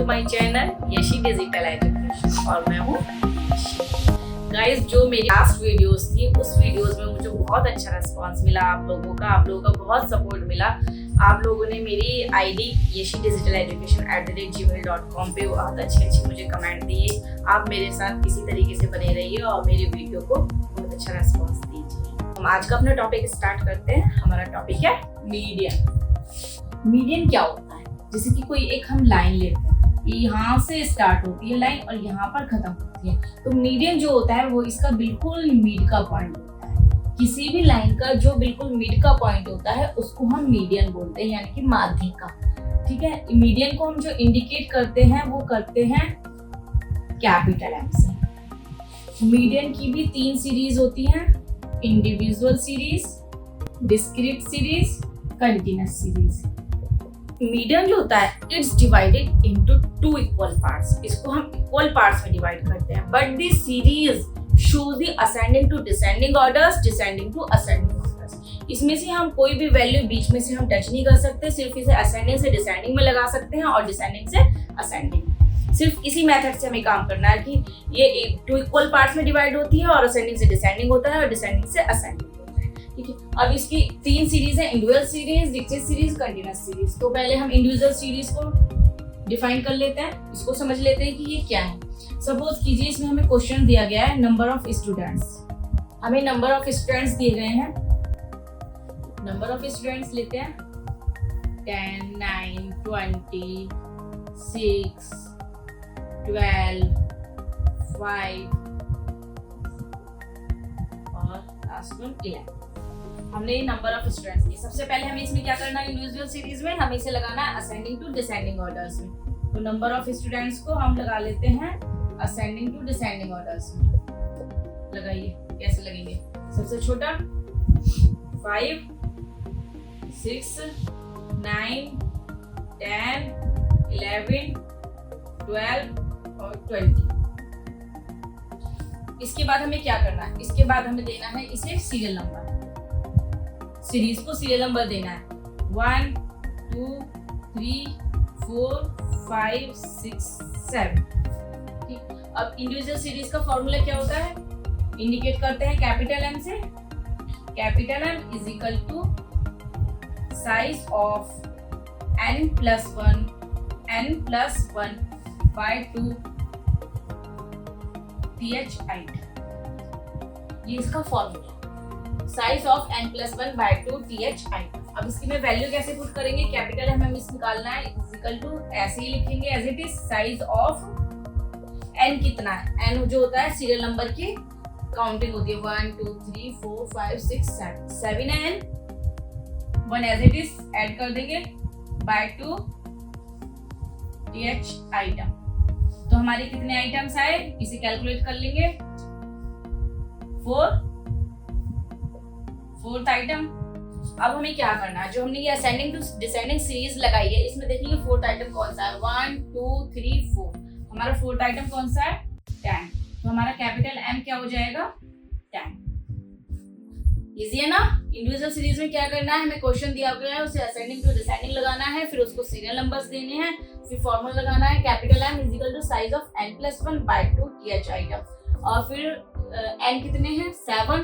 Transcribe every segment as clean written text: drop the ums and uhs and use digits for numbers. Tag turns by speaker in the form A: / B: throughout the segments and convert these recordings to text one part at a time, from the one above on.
A: My channel Yeshi digital education और मैं हूँ गाइस। जो मेरी लास्ट वीडियोस थी उस वीडियोस में मुझे बहुत अच्छा रिस्पांस मिला आप लोगों का बहुत सपोर्ट मिला। आप लोगों ने मेरी ID Yeshi digital education @gmail.com पे बहुत अच्छे मुझे कमेंट दिए। आप मेरे साथ इसी तरीके से बने रहिए और मेरे वीडियो को बहुत अच्छा रिस्पांस दीजिए। हम आज का अपना टॉपिक स्टार्ट करते हैं। हमारा टॉपिक है मीडियन। मीडियन क्या होता है? जैसे कि कोई एक हम लाइन लेते हैं, यहाँ से स्टार्ट होती है लाइन और यहाँ पर खत्म होती है, तो मीडियन जो होता है वो इसका बिल्कुल मिड का पॉइंट होता है। किसी भी लाइन का जो बिल्कुल मिड का पॉइंट होता है उसको हम मीडियन बोलते हैं, यानी कि माध्यिक का। ठीक है, मीडियन को हम जो इंडिकेट करते हैं वो करते हैं कैपिटल एम से। मीडियन की भी 3 सीरीज होती हैं, individual series, discrete series, continuous series. Median जो होता है it's divided into 2 equal parts. इसको हम इक्वल पार्ट्स में डिवाइड करते हैं, but this series shows the ascending to descending orders, descending to ascending orders. इसमें से हम कोई भी वैल्यू बीच में से हम टच नहीं कर सकते, सिर्फ इसे असेंडिंग से डिसेंडिंग में लगा सकते हैं और डिसेंडिंग से असेंडिंग। सिर्फ इसी मेथड से हमें काम करना है कि ये 2 इक्वल पार्ट्स में डिवाइड होती है और असेंडिंग से डिसेंडिंग होता है और डिसेंडिंग से असेंडिंग। ठीक है, अब इसकी 3 सीरीज है, individual series, discrete series, continuous series. तो पहले हम इंडिविजुअल सीरीज को डिफाइन कर लेते हैं, इसको समझ लेते हैं कि ये क्या है। सपोज कीजिए इसमें हमें क्वेश्चन दिया गया है नंबर ऑफ स्टूडेंट्स। हमें नंबर ऑफ स्टूडेंट्स दिए गए हैं, नंबर ऑफ स्टूडेंट्स लेते हैं 10, 9, 20, 6, 12, 5 और लास्ट वन 11। हमने ये नंबर ऑफ स्टूडेंट्स लिए। सबसे पहले हमें इसमें क्या करना है, इंडिविजुअल सीरीज में हमें इसे लगाना है असेंडिंग टू डिसेंडिंग ऑर्डर्स में। तो नंबर ऑफ स्टूडेंट्स को हम लगा लेते हैं असेंडिंग टू डिसेंडिंग ऑर्डर्स में। लगाइए, कैसे लगेंगे? सबसे छोटा 5, 6, 9, 10, 11, 12 और 20। इसके बाद हमें क्या करना है? इसके बाद हमें देना है इसे सीरियल नंबर। सीरीज को सीरियल नंबर देना है 1, 2, 3, 4, 5, 6, 7। ठीक, अब इंडिविजुअल सीरीज का फॉर्मूला क्या होता है? इंडिकेट करते हैं कैपिटल एम से। Capital M is equal to size of n plus 1 by 2 th height। ये इसका formula, size of n plus 1 by 2 th height। अब इसकी में वैल्यू कैसे पुट करेंगे? कैपिटल हमें इस निकालना है, इज इक्वल टू ऐसे ही लिखेंगे as it is size of n। कितना है? n जो होता है सीरियल नंबर की काउंटिंग होती है 1, 2, 3, 4, 5, 6, 7 है n। 1 as it is add कर देंगे बाय 2 th आइटम। तो हमारे कितने आइटम्स आए इसे कैलकुलेट कर लेंगे। 4th item. अब हमें क्या करना है? जो हमने ये असेंडिंग टू डिसेंडिंग सीरीज लगाई है इसमें देखिए 4th आइटम कौन सा है? 1, 2, 3, 4। हमारा 4th आइटम कौन सा है? 10। तो हमारा कैपिटल M क्या हो जाएगा? 10। इजी है ना? इंडिविजुअल सीरीज में क्या करना है? हमें क्वेश्चन दिया गया है, उसे असेंडिंग टू डिसेंडिंग लगाना है, फिर उसको सीरियल नंबर्स देने हैं, फिर फॉर्मूला लगाना है capital M is equal to size of n plus 1 by 2 th item. और फिर n कितने हैं? 7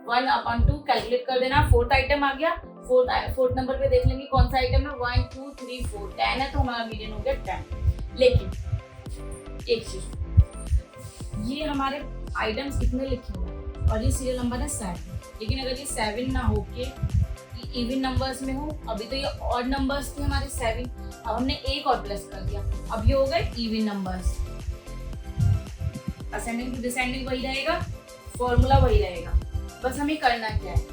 A: 1/2 कैलकुलेट कर देना। 4th आइटम आ गया। 4th नंबर पे देख लेंगे कौन सा आइटम है। 1, 2, 3, 4 10 है तो हमारा मीडियन हो गया 10। लेकिन एक चीज, ये हमारे आइटम्स कितने लिखे हुए हैं और ये सीरियल नंबर है 7। लेकिन अगर ये 7 ना हो के इवन नंबर्स में हो, अभी तो ये ऑड नंबर्स थे हमारे 7, अब हमने एक और प्लस कर दिया, अब ये हो गए even numbers. Ascending to descending वही रहेगा, फॉर्मूला वही रहेगा। बस हमें करना क्या है,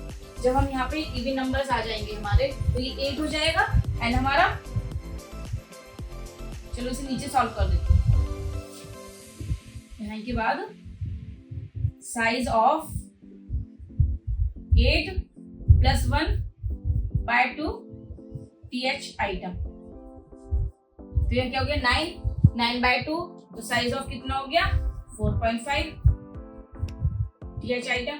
A: जब हम यहाँ पे इवन नंबर्स आ जाएंगे हमारे तो ये 8 हो जाएगा एंड हमारा, चलो इसे नीचे सॉल्व कर देते हैं। यहाँ के बाद size of 8 plus 1 by 2 th item. तो ये क्या हो गया? 9 by 2। तो साइज ऑफ कितना हो गया? 4.5 th आइटम।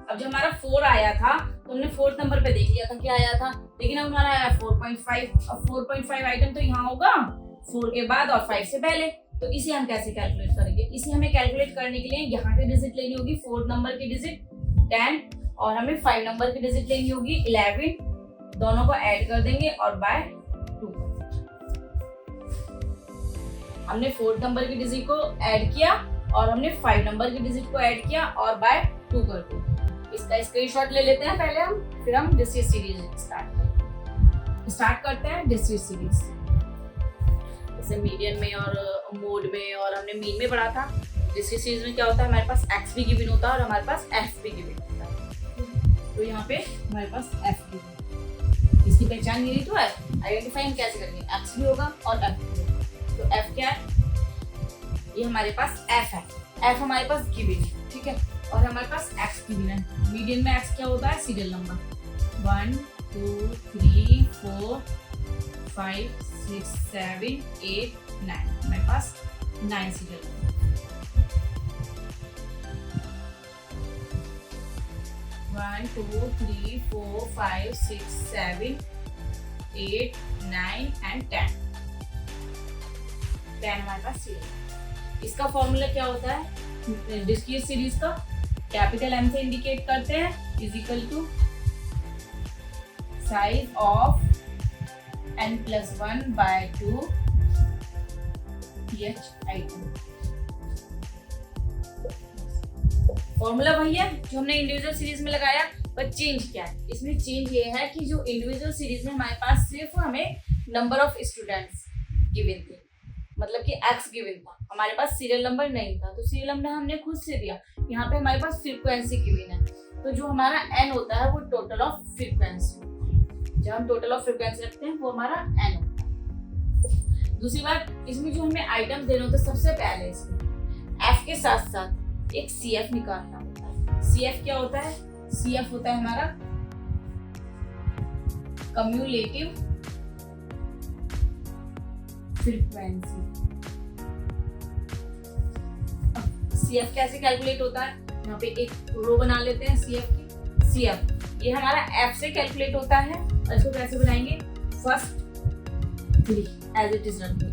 A: अब जब हमारा 4 आया था तो हमने 4th नंबर पे देख लिया था क्या आया था, लेकिन अब हमारा आया 4.5। अब 4.5 आइटम तो यहाँ होगा 4 के बाद और 5 से पहले। तो इसे हम कैसे कैलकुलेट करेंगे? इसे हमें कैलकुलेट करने के लिए यहाँ की डिजिट लेनी होगी 4 नंबर की डिजिट 10 और हमें 5 नंबर की डिजिट लेनी होगी 11। दोनों को ऐड कर देंगे और बाय 2। हमने 4 नंबर की डिजिट को ऐड किया और हमने 5 नंबर की डिजिट को ऐड किया और बाय 2 कर दिया। इसका स्क्रीनशॉट ले लेते हैं पहले हम, फिर हम डिस्क्रीट सीरीज स्टार्ट करते हैं। डिस्क्रीट सीरीज जैसे मीडियन में और मोड में और हमने मीन में पढ़ा था। डिस्क्रीट सीरीज में क्या होता है, हमारे पास x भी गिवन होता है और हमारे पास f भी गिवन होता है। तो यहाँ पे हमारे पास f गिवन, इसकी पहचान मिली तो है। आइडेंटिफाई हम कैसे करेंगे, x भी होगा और f भी होगा। तो f क्या है, ये हमारे पास f है। f हमारे पास गिवन है, ठीक है, और हमारे पास x गिवन है। मीडियन में x क्या होता है, सीरियल नंबर 1 2 3 4 5 6 7 8 9, हमारे पास 9 सीरियल नंबर। 1 2 3 4 5 6 7 8 9 एंड 10 हमारे पास सीरियल। इसका फॉर्मूला क्या होता है डिस्क्रीट सीरीज का, कैपिटल M से इंडिकेट करते हैं, is equal to size of n+1 by 2 ph item। Formula वही है जो हमने इंडिविजुअल सीरीज में लगाया, पर चेंज क्या है, इसमें चेंज ये है कि जो इंडिविजुअल सीरीज में हमारे पास सिर्फ हमें नंबर ऑफ स्टूडेंट्स गिवन थे, मतलब कि x गिवन था, हमारे पास सीरियल नंबर नहीं था। तो सीरियल नंबर हमने खुद से दिया, यहाँ पे हमारे पास फ्रीक्वेंसी गिवन है। तो जो हमारा n होता है वो टोटल ऑफ फ्रीक्वेंसी, जब हम टोटल ऑफ फ्रीक्वेंसी रखते हैं वो हमारा n होता है। दूसरी बात, इसमें जो हमें आइटम्स देने होते हैं, सबसे पहले इसमें f के साथ साथ एक CF निकालना होता है। CF क्या होता है, CF होता है हमारा कम्युलेटिव फ्रीक्वेंसी। CF कैसे कैलकुलेट होता है, यहाँ पे एक रो बना लेते हैं CF की। CF ये हमारा F से कैलकुलेट होता है और इसको कैसे बनाएंगे, फर्स्ट 3 एज इट इज रखेंगे,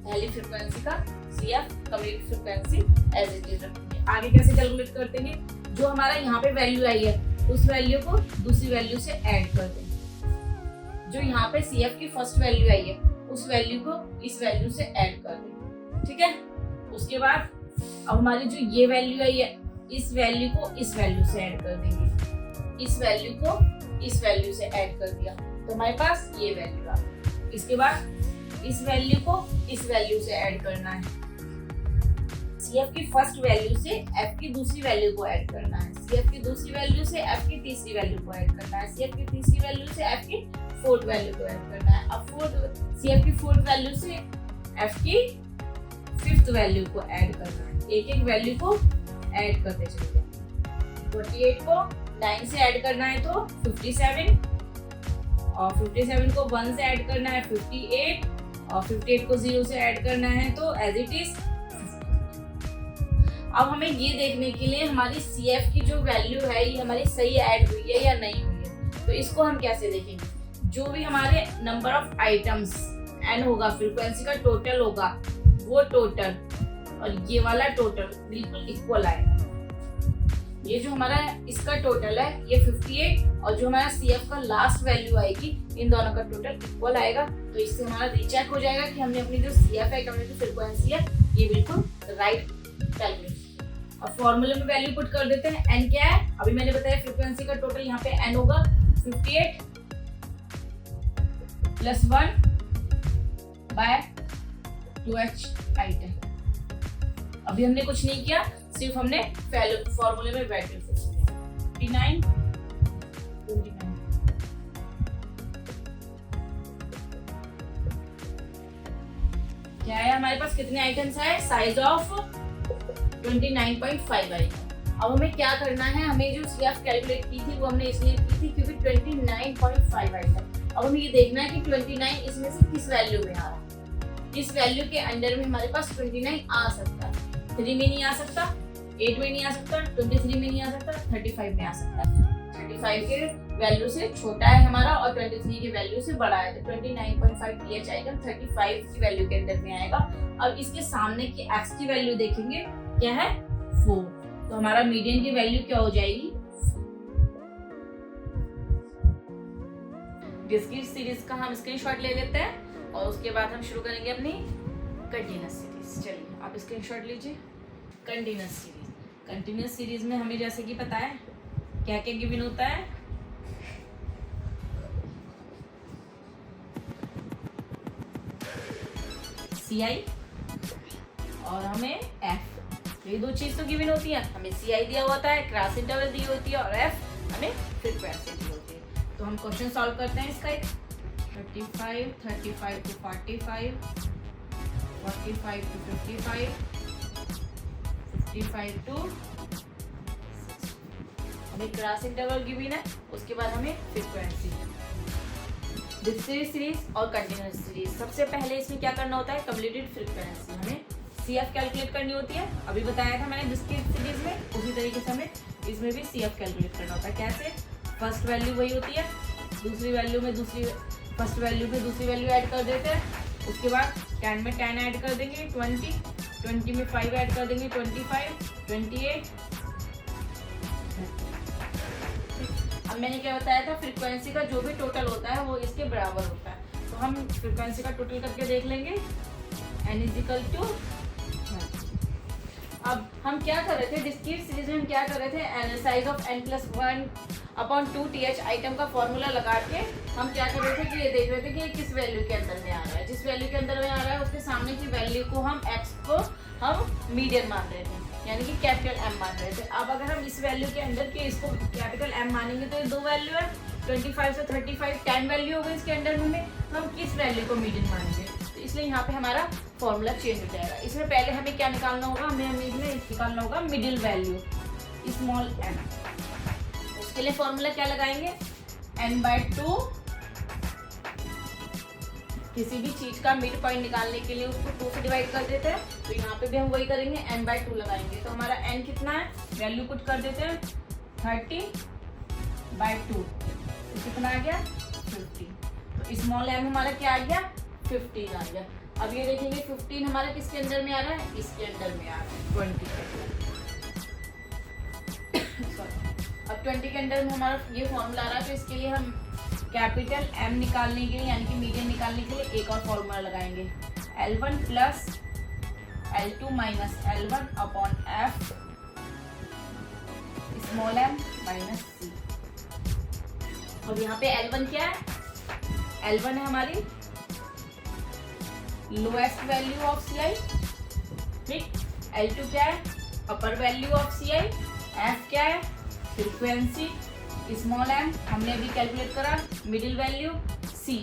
A: पहली फ्रीक्वेंसी का CF cumulative frequency as it is रखेंगे। आगे कैसे कैलकुलेट करते हैं, जो हमारा यहाँ पे वैल्यू आई है उस वैल्यू को दूसरी वैल्यू से ऐड कर देंगे। जो यहाँ पे CF की फर्स्ट वैल्यू आई है उस वैल्यू को इस वैल्यू से ऐड कर देंगे, ठीक है। उसके बाद अब हमारी जो ये वैल्यू आई है इस वैल्यू को इस वैल्यू से ऐड कर देंगे, इस वैल्यू को इस वैल्यू से ऐड कर दिया तो हमारे पास ये वैल्यू आ गई। इसके बाद इस वैल्यू को इस वैल्यू से ऐड करना है, CF की फर्स्ट वैल्यू से F की दूसरी वैल्यू को ऐड करना है, CF की दूसरी वैल्यू से F की तीसरी वैल्यू को ऐड करना है, CF की तीसरी वैल्यू से F की फोर्थ वैल्यू को ऐड करना है। अब CF की फोर्थ वैल्यू से F की फिफ्थ वैल्यू को ऐड करना है, एक एक वैल्यू को ऐड करते चलिए। 48 को 9 से ऐड करना है तो 57, और 57 को 1 से ऐड करना है 58, और 58 को 0 से ऐड करना है तो एज इट इज। अब हमें ये देखने के लिए हमारी CF की जो वैल्यू है ये हमारी सही ऐड हुई है या नहीं हुई है, तो इसको हम कैसे देखेंगे, जो भी हमारे नंबर ऑफ आइटम्स n होगा, फ्रीक्वेंसी का टोटल होगा, वो टोटल और ये वाला टोटल बिल्कुल इक्वल आएगा। ये जो हमारा इसका टोटल है ये 58 और जो हमारा CF का लास्ट वैल्यू आएगी इन दोनों का टोटल इक्वल आएगा। तो इससे हमारा रीचेक हो जाएगा कि हमने अपनी जो CF है कम्युलेटिव फ्रीक्वेंसी है ये बिल्कुल राइट कैलकुलेट। और फॉर्मूले में वैल्यू पुट कर देते हैं। n क्या है, अभी मैंने बताया फ्रीक्वेंसी का टोटल यहाँ पे n होगा 58 + 1 बाय 2h आइटम। अभी हमने कुछ नहीं किया, सिर्फ हमने फॉर्मूले में वैल्यू पुट किया 29 क्या है, हमारे पास कितने आइटम्स है, साइज ऑफ 29.5 आइटम। अब हमें क्या करना है, हमें जो CF कैलकुलेट की थी वो हमने इसलिए की थी क्योंकि 29.5 आइटम। अब हमें ये देखना है कि 29 इसमें से किस वैल्यू में आ रहा है, किस वैल्यू के अंडर में हमारे पास 29 आ सकता है। 3 में नहीं आ सकता, 8 में नहीं आ सकता, 23 में नहीं आ सकता, 35 में आ सकता है। 35 के वैल्यू से छोटा है हमारा और 23 की वैल्यू से बड़ा है, तो 29.5 pH आएगा, 35 की वैल्यू के अंदर में आएगा। अब इसके सामने की x की वैल्यू देखेंगे क्या है 4, तो हमारा मीडियन की वैल्यू क्या हो जाएगी। डिस्क्रीट सीरीज का हम स्क्रीनशॉट ले लेते हैं और उसके बाद हम शुरू करेंगे अपनी कंटीन्यूअस सीरीज। चलिए आप स्क्रीनशॉट लीजिए। कंटीन्यूअस सीरीज में हमें जैसे कि पता है क्या क्या गिवन होता है, CI और हमें F, ये 2 चीज तो गिवन होती है। हमें CI दिया होता है, क्रॉस इंटरवल दी होती है और F हमें फ्रीक्वेंसी दी होती है। तो हम क्वेश्चन सॉल्व करते हैं इसका एक 35, 35 to 45, 45 to 55, 55 to 60। हमें क्रॉस इंटरवल गिवन है, उसके बाद हमें फ्रीक्वेंसी, डिस्क्रीट सीरीज और कंटीन्यूअस सीरीज। सबसे पहले इसमें क्या करना होता है, कम्युलेटेड फ्रीक्वेंसी हमें CF कैलकुलेट करनी होती है। अभी बताया था मैंने डिस्क्रीट सीरीज में, उसी तरीके से हमें इसमें भी CF कैलकुलेट करना होता है। कैसे, फर्स्ट वैल्यू वही होती है, दूसरी वैल्यू में फर्स्ट वैल्यू पे दूसरी वैल्यू ऐड कर देते हैं, उसके बाद 10 में 10 ऐड कर देंगे, 20 में 5 ऐड कर देंगे, 25, 28। अब मैंने क्या बताया था, फ्रीक्वेंसी का जो भी टोटल होता है वो इसके बराबर होता है। तो हम फ्रीक्वेंसी का टोटल करके देख लेंगे, n = 2। अब हम क्या कर रहे थे डिस्क्रीट सीरीज में, हम क्या कर रहे थे, size of n+1/2 TH item का फॉर्मूला लगा के हम क्या कर रहे थे कि ये देख रहे थे कि ये किस वैल्यू के अंदर में आ रहा है। जिस वैल्यू के अंदर में आ रहा है उसके सामने की वैल्यू को हम x को हम मीडियन मान रहे थे, यानी कि कैपिटल M मान रहे थे। अब अगर हम इस वैल्यू के अंदर के इसको कैपिटल M मानेंगे तो ये 2 वैल्यू है, 25 से 35, 10 वैल्यू हो गई इसके अंदर में, हम किस वैल्यू को मीडियन मानेंगे, तो इसलिए यहाँ पे हमारा फॉर्मूला चेंज हो जाएगा। इसमें पहले हमें क्या निकालना होगा, हमें इसमें निकालना होगा मिडिल वैल्यू स्मॉल m। उसके लिए फॉर्मूला क्या लगाएंगे, n/2, किसी भी चीज का मिड पॉइंट निकालने के लिए उसको 2 से डिवाइड कर देते हैं, तो यहाँ पे भी हम वही करेंगे, n/2 लगाएंगे। तो हमारा n कितना है, वैल्यू पुट कर देते हैं 30/2, तो कितना आ गया 50। तो स्मॉल m हमारा क्या आ गया 15 आ गया। अब ये देखेंगे 15 हमारा किसके अंदर में आ रहा है, इसके अंदर में आ रहा है 20 के अंदर। अब 20 के अंदर में हमारा ये फॉर्मूला आ रहा है, तो इसके लिए हम कैपिटल M निकालने के लिए यानी कि मीडियन निकालने के लिए एक और फॉर्मूला लगाएंगे, L1 + L2 - L1/F small m - c। अब यहाँ पे L1 क्या है, L1 है हमारी लोएस्ट वैल्यू ऑफ CI, ठीक। L2 क्या है, अपर वैल्यू ऑफ CI, F क्या है, फ्रीक्वेंसी, स्मॉल m हमने अभी कैलकुलेट करा, मिडिल वैल्यू C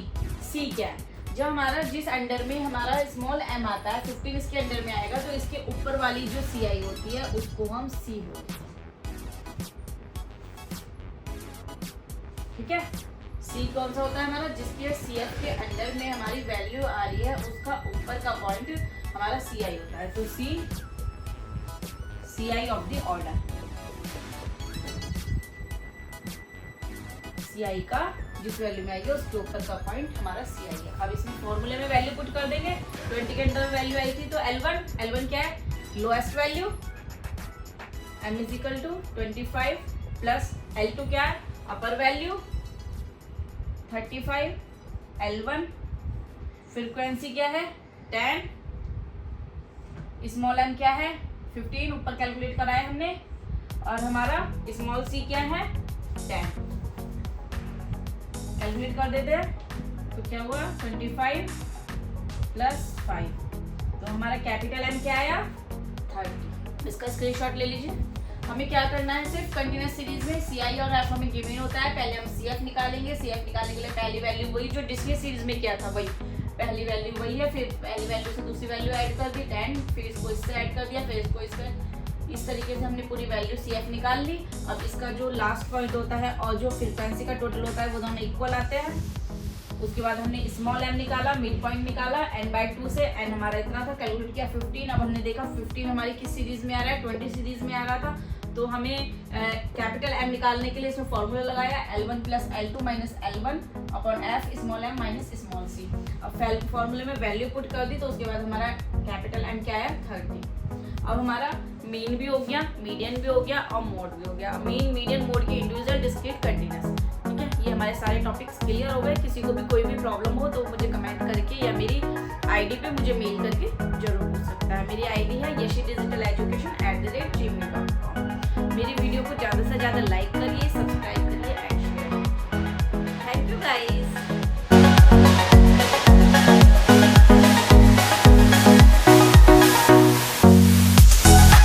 A: क्या है, जब हमारा जिस अंडर में हमारा स्मॉल m आता है 15 इसके अंडर में आएगा, तो इसके ऊपर वाली जो CI होती है उसको हम C बोलते हैं, ठीक है। C कौन सा होता है हमारा, जिसके CF के अंडर में हमारी वैल्यू आ रही है उसका ऊपर का पॉइंट हमारा CI होता है। तो CI of the order, CI का जिस वैल्यू में आएगी उसके ऊपर का पॉइंट हमारा CI है। अब इसमें फॉर्मूले में वैल्यू पुट कर देंगे, 20 के अंदर वैल्यू आई थी तो L1 क्या है, lowest value, M = 25 plus L2 क्या है, अपर वैल्यू 35, L1 फ्रीक्वेंसी क्या है 10, स्मॉल m क्या है 15, ऊपर कैलकुलेट कराया हमने, और हमारा स्मॉल c क्या है 10। कैलकुलेट कर देते हैं तो क्या हुआ 25 + 5, तो हमारा कैपिटल M क्या आया 30। इसका स्क्रीनशॉट ले लीजिए। हमें क्या करना है, सिर्फ कंटीन्यूअस सीरीज में CI और F हमें गिवन होता है। पहले हम CF निकालेंगे, CF निकालने के लिए पहली वैल्यू वही जो डिस्क्रीट सीरीज में क्या था वही, पहली वैल्यू वही है, फिर पहली वैल्यू से दूसरी वैल्यू ऐड कर दी 10, फिर इसको इससे ऐड कर दिया, फिर इसको इससे, इस तरीके से हमने पूरी वैल्यू CF निकाल ली। अब इसका जो लास्ट पॉइंट होता है और जो फ्रीक्वेंसी का टोटल होता है वो दोनों इक्वल आते हैं। उसके बाद हमने स्मॉल m निकाला, मिड पॉइंट निकाला, n/2 से n हमारा इतना था, कैलकुलेट किया 15। अब हमने देखा 15 हमारी किस सीरीज में आ रहा है, 20 सीरीज में आ रहा था,
B: तो हमें कैपिटल M निकालने के लिए इसमें फॉर्मूला लगाया L1 + L2 - L1 upon F small m minus small c। अब फॉर्मूले में वैल्यू पुट कर दी तो उसके बाद हमारा कैपिटल M क्या है 30। अब हमारा मीन भी हो गया, मीडियन भी हो गया और मोड भी हो गया। मीन, मीडियन, मोड की इंडिविजुअल, डिस्क्रीट, कंटीन्यूअस। ठीक है, ये हमारे सारे टॉपिक्स क्लियर हो गए। किसी को भी कोई भी प्रॉब्लम हो तो मुझे कमेंट करके या मेरी आईडी पे मुझे मेल करके जरूर पूछ सकता है। मेरी आईडी है yeshidigitaleducation@gmail.com। मेरी वीडियो को ज़्यादा से ज़्यादा लाइक करिए, सब्सक्राइब